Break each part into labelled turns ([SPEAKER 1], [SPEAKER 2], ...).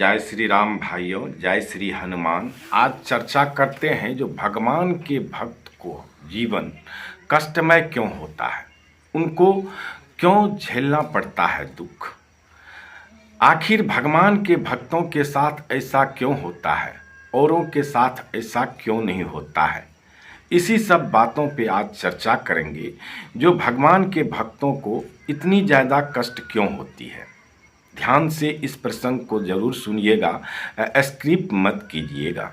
[SPEAKER 1] जय श्री राम भाइयों, जय श्री हनुमान। आज चर्चा करते हैं जो भगवान के भक्त को जीवन कष्टमय क्यों होता है, उनको क्यों झेलना पड़ता है दुख। आखिर भगवान के भक्तों के साथ ऐसा क्यों होता है, औरों के साथ ऐसा क्यों नहीं होता है। इसी सब बातों पे आज चर्चा करेंगे। जो भगवान के भक्तों को इतनी ज़्यादा कष्ट क्यों होती है। ध्यान से इस प्रसंग को जरूर सुनिएगा, स्क्रिप्ट मत कीजिएगा।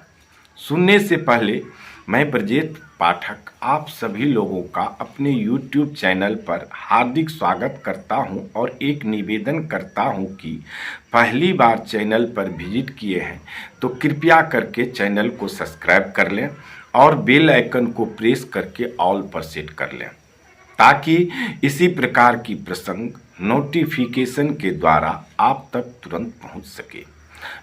[SPEAKER 1] सुनने से पहले मैं ब्रजेश पाठक आप सभी लोगों का अपने YouTube चैनल पर हार्दिक स्वागत करता हूं और एक निवेदन करता हूं कि पहली बार चैनल पर विजिट किए हैं तो कृपया करके चैनल को सब्सक्राइब कर लें और बेल आइकन को प्रेस करके ऑल पर सेट कर लें, ताकि इसी प्रकार की प्रसंग नोटिफिकेशन के द्वारा आप तक तुरंत पहुंच सके।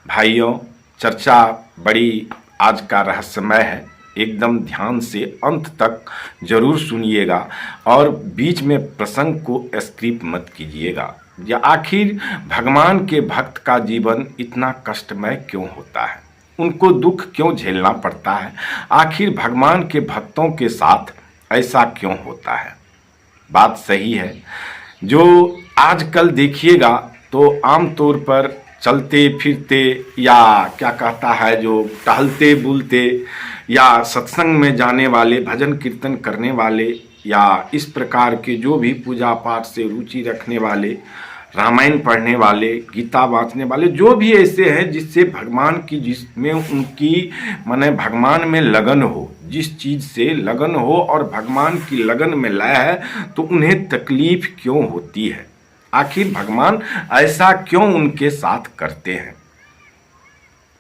[SPEAKER 1] भाइयों, चर्चा बड़ी आज का रहस्यमय है, एकदम ध्यान से अंत तक जरूर सुनिएगा और बीच में प्रसंग को स्किप मत कीजिएगा। या आखिर भगवान के भक्त का जीवन इतना कष्टमय क्यों होता है, उनको दुख क्यों झेलना पड़ता है, आखिर भगवान के भक्तों के साथ ऐसा क्यों होता है। बात सही है। जो आजकल देखिएगा तो आमतौर पर चलते फिरते या क्या कहता है, जो टहलते बुलते या सत्संग में जाने वाले, भजन कीर्तन करने वाले या इस प्रकार के जो भी पूजा पाठ से रुचि रखने वाले, रामायण पढ़ने वाले, गीता वाँचने वाले, जो भी ऐसे हैं जिससे भगवान की, जिसमें उनकी माने भगवान में लगन हो, जिस चीज़ से लगन हो और भगवान की लगन में लय है, तो उन्हें तकलीफ क्यों होती है। आखिर भगवान ऐसा क्यों उनके साथ करते हैं।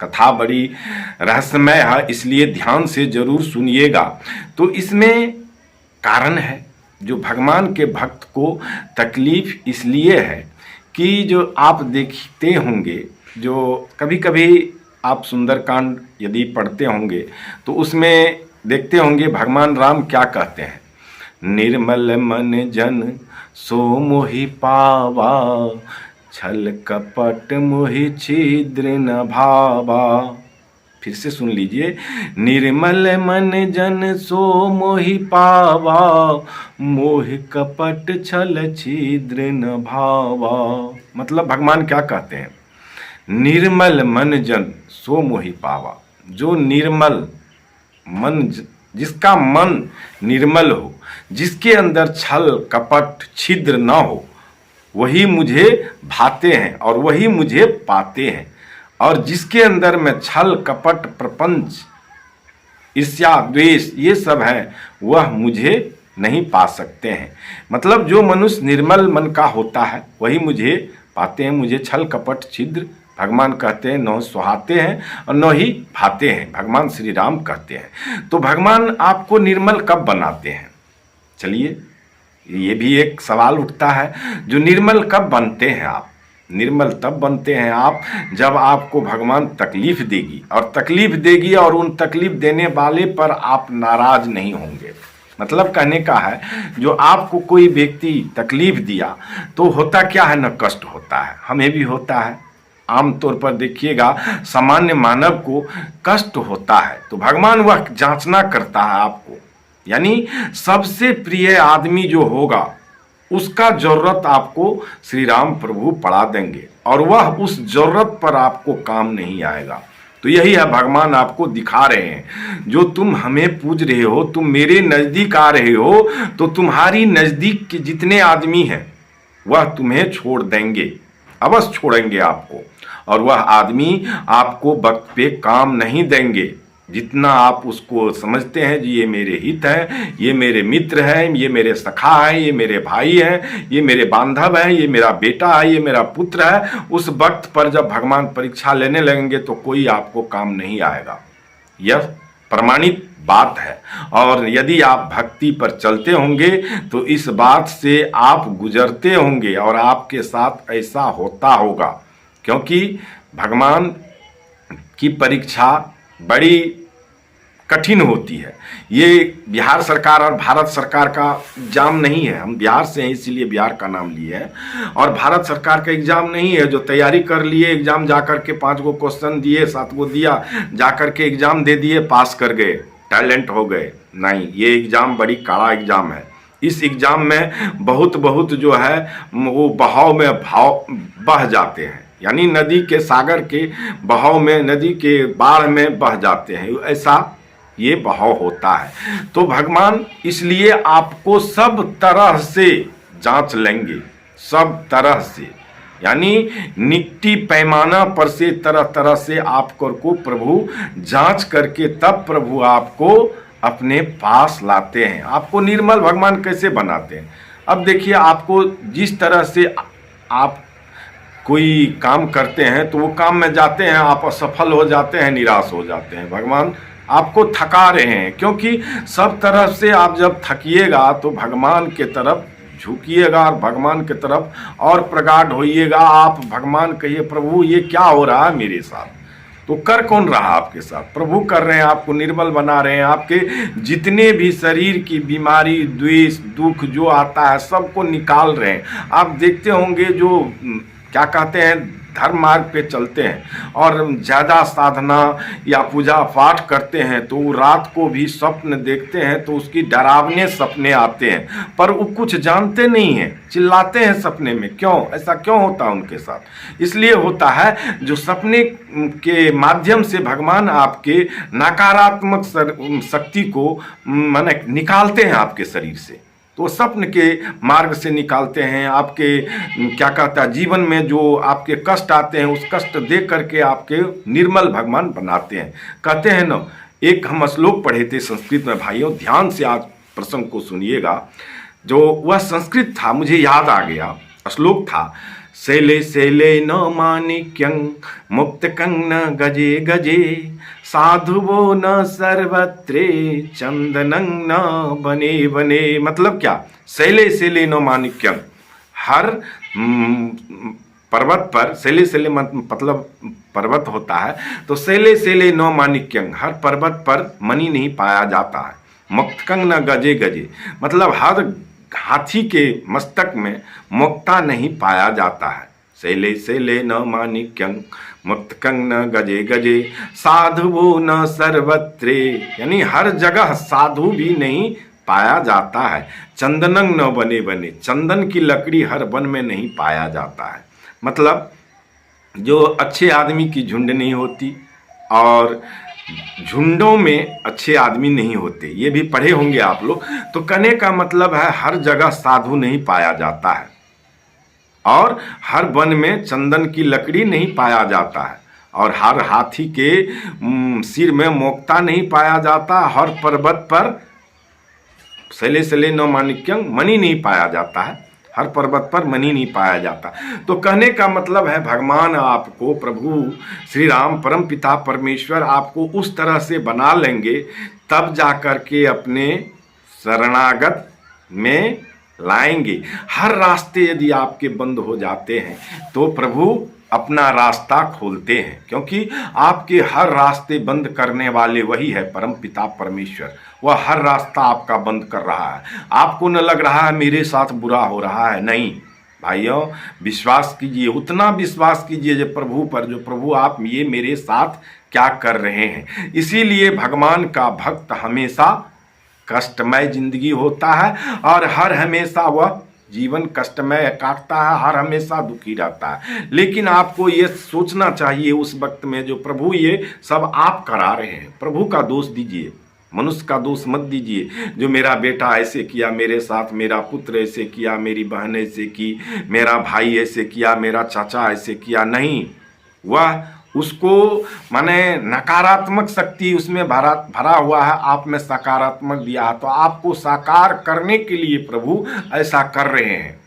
[SPEAKER 1] कथा बड़ी रहस्यमय है, इसलिए ध्यान से जरूर सुनिएगा। तो इसमें कारण है, जो भगवान के भक्त को तकलीफ इसलिए है कि जो आप देखते होंगे, जो कभी कभी आप सुंदरकांड यदि पढ़ते होंगे तो उसमें देखते होंगे भगवान राम क्या कहते हैं, निर्मल मन जन सो मोहि पावा, छल कपट मोहि छिद्र न भावा। फिर से सुन लीजिए, निर्मल मन जन सो मोहि पावा, मोह कपट छल छिद्र न भावा। मतलब भगवान क्या कहते हैं, निर्मल मन जन सो मोहि पावा। जो निर्मल मन, जिसका मन निर्मल हो, जिसके अंदर छल कपट छिद्र न हो, वही मुझे भाते हैं और वही मुझे पाते हैं। और जिसके अंदर में छल कपट प्रपंच ईर्ष्या द्वेष ये सब है, वह मुझे नहीं पा सकते हैं। मतलब जो मनुष्य निर्मल मन का होता है वही मुझे पाते हैं। मुझे छल कपट छिद्र भगवान कहते हैं न सुहाते हैं और न ही भाते हैं, भगवान श्री राम कहते हैं। तो भगवान आपको निर्मल कब बनाते हैं, चलिए ये भी एक सवाल उठता है। जो निर्मल कब बनते हैं आप, निर्मल तब बनते हैं आप जब आपको भगवान तकलीफ देगी, और तकलीफ देगी और उन तकलीफ देने वाले पर आप नाराज नहीं होंगे। मतलब कहने का है, जो आपको कोई व्यक्ति तकलीफ दिया तो होता क्या है, न कष्ट होता है, हमें भी होता है। आमतौर पर देखिएगा सामान्य मानव को कष्ट होता है, तो भगवान वह जांचना करता है आपको। यानी सबसे प्रिय आदमी जो होगा उसका जरूरत आपको श्री राम प्रभु पड़ा देंगे और वह उस जरूरत पर आपको काम नहीं आएगा। तो यही है, भगवान आपको दिखा रहे हैं, जो तुम हमें पूज रहे हो, तुम मेरे नज़दीक आ रहे हो, तो तुम्हारी नज़दीक के जितने आदमी हैं वह तुम्हें छोड़ देंगे, अवश्य छोड़ेंगे आपको। और वह आदमी आपको वक्त पे काम नहीं देंगे। जितना आप उसको समझते हैं जी ये मेरे हित है, ये मेरे मित्र हैं, ये मेरे सखा हैं, ये मेरे भाई हैं, ये मेरे बांधव हैं, ये मेरा बेटा है, ये मेरा पुत्र है, उस वक्त पर जब भगवान परीक्षा लेने लगेंगे तो कोई आपको काम नहीं आएगा। यह प्रमाणित बात है। और यदि आप भक्ति पर चलते होंगे तो इस बात से आप गुजरते होंगे और आपके साथ ऐसा होता होगा, क्योंकि भगवान की परीक्षा बड़ी कठिन होती है। ये बिहार सरकार और भारत सरकार का एग्जाम नहीं है, हम बिहार से हैं इसीलिए बिहार का नाम लिए हैं, और भारत सरकार का एग्जाम नहीं है जो तैयारी कर लिए, एग्जाम जाकर के 5 गो क्वेश्चन दिए, 7 गो दिया, जाकर के एग्जाम दे दिए, पास कर गए, टैलेंट हो गए। नहीं, ये एग्जाम बड़ी कड़ा एग्जाम है। इस एग्जाम में बहुत जो है वो बहाव में बह जाते हैं, यानी नदी के सागर के बहाव में, नदी के बाढ़ में बह जाते हैं, ऐसा ये बहाव होता है। तो भगवान इसलिए आपको सब तरह से जांच लेंगे, सब तरह से, यानी निकटी पैमाना पर से तरह तरह से आपको प्रभु जांच करके तब प्रभु आपको अपने पास लाते हैं। आपको निर्मल भगवान कैसे बनाते हैं? अब देखिए, आपको जिस तरह से आप कोई काम करते हैं तो वो काम में जाते हैं, आप असफल हो जाते हैं, निराश हो जाते हैं, भगवान आपको थका रहे हैं, क्योंकि सब तरफ से आप जब थकिएगा तो भगवान के तरफ झुकिएगा और भगवान के तरफ और प्रगाढ़ होइएगा। आप भगवान कहिए, प्रभु ये क्या हो रहा है मेरे साथ? तो कर कौन रहा आपके साथ? प्रभु कर रहे हैं, आपको निर्मल बना रहे हैं। आपके जितने भी शरीर की बीमारी, द्वेष, दुख जो आता है सबको निकाल रहे हैं। आप देखते होंगे जो क्या कहते हैं, धर्म मार्ग पे चलते हैं और ज़्यादा साधना या पूजा पाठ करते हैं तो वो रात को भी स्वप्न देखते हैं तो उसकी डरावने सपने आते हैं, पर वो कुछ जानते नहीं हैं, चिल्लाते हैं सपने में। क्यों ऐसा क्यों होता है उनके साथ? इसलिए होता है जो सपने के माध्यम से भगवान आपके नकारात्मक शक्ति को माने निकालते हैं आपके शरीर से, तो स्वप्न के मार्ग से निकालते हैं। आपके क्या कहता है, जीवन में जो आपके कष्ट आते हैं उस कष्ट देख करके आपके निर्मल भगवान बनाते हैं। कहते हैं ना, एक हम श्लोक पढ़े थे संस्कृत में, भाइयों ध्यान से आज प्रसंग को सुनिएगा। जो वह संस्कृत था मुझे याद आ गया, श्लोक था, शैले शैले न माणिक्यं मुक्तकं न गजे गजे साधुवो न सर्वत्रे चंदनं न बने बने। मतलब क्या? शैले शैले न माणिक्यं, हर पर्वत पर, शैले शैले मतलब पर्वत होता है, तो शैले शैले न माणिक्यं, हर पर्वत पर मणि नहीं पाया जाता है। मुक्तकं न गजे गजे, मतलब हर हाथी के मस्तक में मुक्ता नहीं पाया जाता है। शैले शैले न माणिक्यं मुक्तकं न गजे गजे साधुवो न सर्वत्रे, यानी हर जगह साधु भी नहीं पाया जाता है। चंदनं न बने बने, चंदन की लकड़ी हर वन में नहीं पाया जाता है। मतलब जो अच्छे आदमी की झुंड नहीं होती और झुंडों में अच्छे आदमी नहीं होते, ये भी पढ़े होंगे आप लोग। तो कहने का मतलब है हर जगह साधु नहीं पाया जाता है और हर वन में चंदन की लकड़ी नहीं पाया जाता है और हर हाथी के सिर में मोक्ता नहीं पाया जाता, हर पर्वत पर शैले शैले न माणिक्यं, मणि नहीं पाया जाता है, हर पर्वत पर मणि नहीं पाया जाता। तो कहने का मतलब है भगवान आपको, प्रभु श्री राम परम पिता परमेश्वर आपको उस तरह से बना लेंगे तब जाकर के अपने शरणागत में लाएंगे। हर रास्ते यदि आपके बंद हो जाते हैं तो प्रभु अपना रास्ता खोलते हैं, क्योंकि आपके हर रास्ते बंद करने वाले वही है परम पिता परमेश्वर। वह हर रास्ता आपका बंद कर रहा है। आपको न लग रहा है मेरे साथ बुरा हो रहा है, नहीं भाइयों, विश्वास कीजिए, उतना विश्वास कीजिए जो प्रभु पर, जो प्रभु आप ये मेरे साथ क्या कर रहे हैं। इसीलिए भगवान का भक्त हमेशा कष्टमय जिंदगी होता है और हर हमेशा वह जीवन कष्टमय काटता है, हर हमेशा दुखी रहता है। लेकिन आपको ये सोचना चाहिए उस वक्त में जो प्रभु ये सब आप करा रहे हैं, प्रभु का दोष दीजिए, मनुष्य का दोष मत दीजिए। जो मेरा बेटा ऐसे किया मेरे साथ, मेरा पुत्र ऐसे किया, मेरी बहन ऐसे की, मेरा भाई ऐसे किया, मेरा चाचा ऐसे किया, नहीं, वह उसको माने नकारात्मक शक्ति उसमें भरा हुआ है, आप में सकारात्मक दिया है, तो आपको साकार करने के लिए प्रभु ऐसा कर रहे हैं।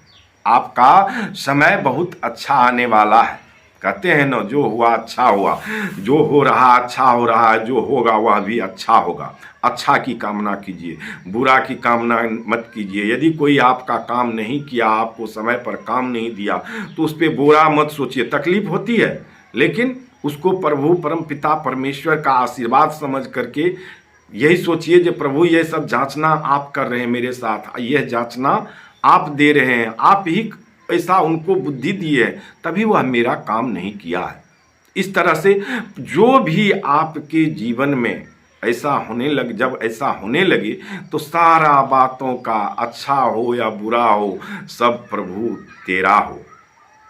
[SPEAKER 1] आपका समय बहुत अच्छा आने वाला है। कहते हैं ना, जो हुआ अच्छा हुआ, जो हो रहा अच्छा हो रहा है, जो होगा वह भी अच्छा होगा। अच्छा की कामना कीजिए, बुरा की कामना मत कीजिए। यदि कोई आपका काम नहीं किया, आपको समय पर काम नहीं दिया, तो उस पर बुरा मत सोचिए। तकलीफ होती है, लेकिन उसको प्रभु परम पिता परमेश्वर का आशीर्वाद समझ करके यही सोचिए जो प्रभु ये सब जांचना आप कर रहे हैं मेरे साथ, यह जांचना आप दे रहे हैं, आप ही ऐसा उनको बुद्धि दी है, तभी वह मेरा काम नहीं किया है। इस तरह से जो भी आपके जीवन में ऐसा होने लग, जब ऐसा होने लगे तो सारा बातों का, अच्छा हो या बुरा हो, सब प्रभु तेरा हो,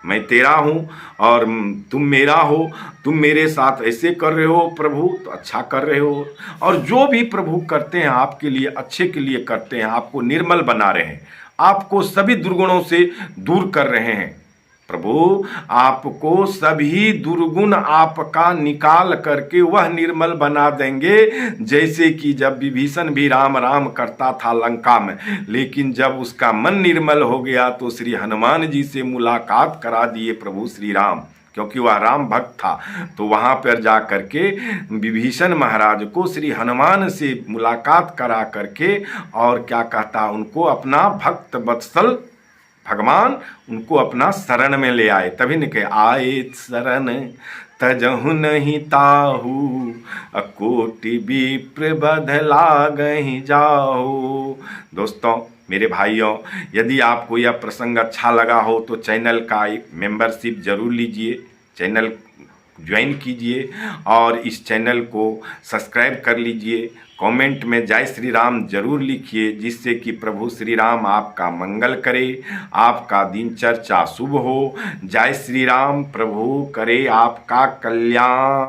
[SPEAKER 1] मैं तेरा हूँ और तुम मेरा हो, तुम मेरे साथ ऐसे कर रहे हो प्रभु तो अच्छा कर रहे हो। और जो भी प्रभु करते हैं आपके लिए अच्छे के लिए करते हैं, आपको निर्मल बना रहे हैं, आपको सभी दुर्गुणों से दूर कर रहे हैं। प्रभु आपको सभी दुर्गुण आपका निकाल करके वह निर्मल बना देंगे, जैसे कि जब विभीषण भी राम राम करता था लंका में, लेकिन जब उसका मन निर्मल हो गया तो श्री हनुमान जी से मुलाकात करा दिए प्रभु श्री राम, क्योंकि वह राम भक्त था। तो वहाँ पर जा करके विभीषण महाराज को श्री हनुमान से मुलाकात करा करके और क्या कहता, उनको अपना भक्त वत्सल भगवान उनको अपना शरण में ले आए। तभी न कहे आए शरण तजहु नहीं ताहू, अकोटि विप्र बध लागहि जाहू। दोस्तों, मेरे भाइयों, यदि आपको यह प्रसंग अच्छा लगा हो तो चैनल का एक मेंबरशिप जरूर लीजिए, चैनल ज्वाइन कीजिए और इस चैनल को सब्सक्राइब कर लीजिए। कमेंट में जय श्री राम जरूर लिखिए, जिससे कि प्रभु श्री राम आपका मंगल करे, आपका दिनचर्या शुभ हो। जय श्री राम, प्रभु करे आपका कल्याण।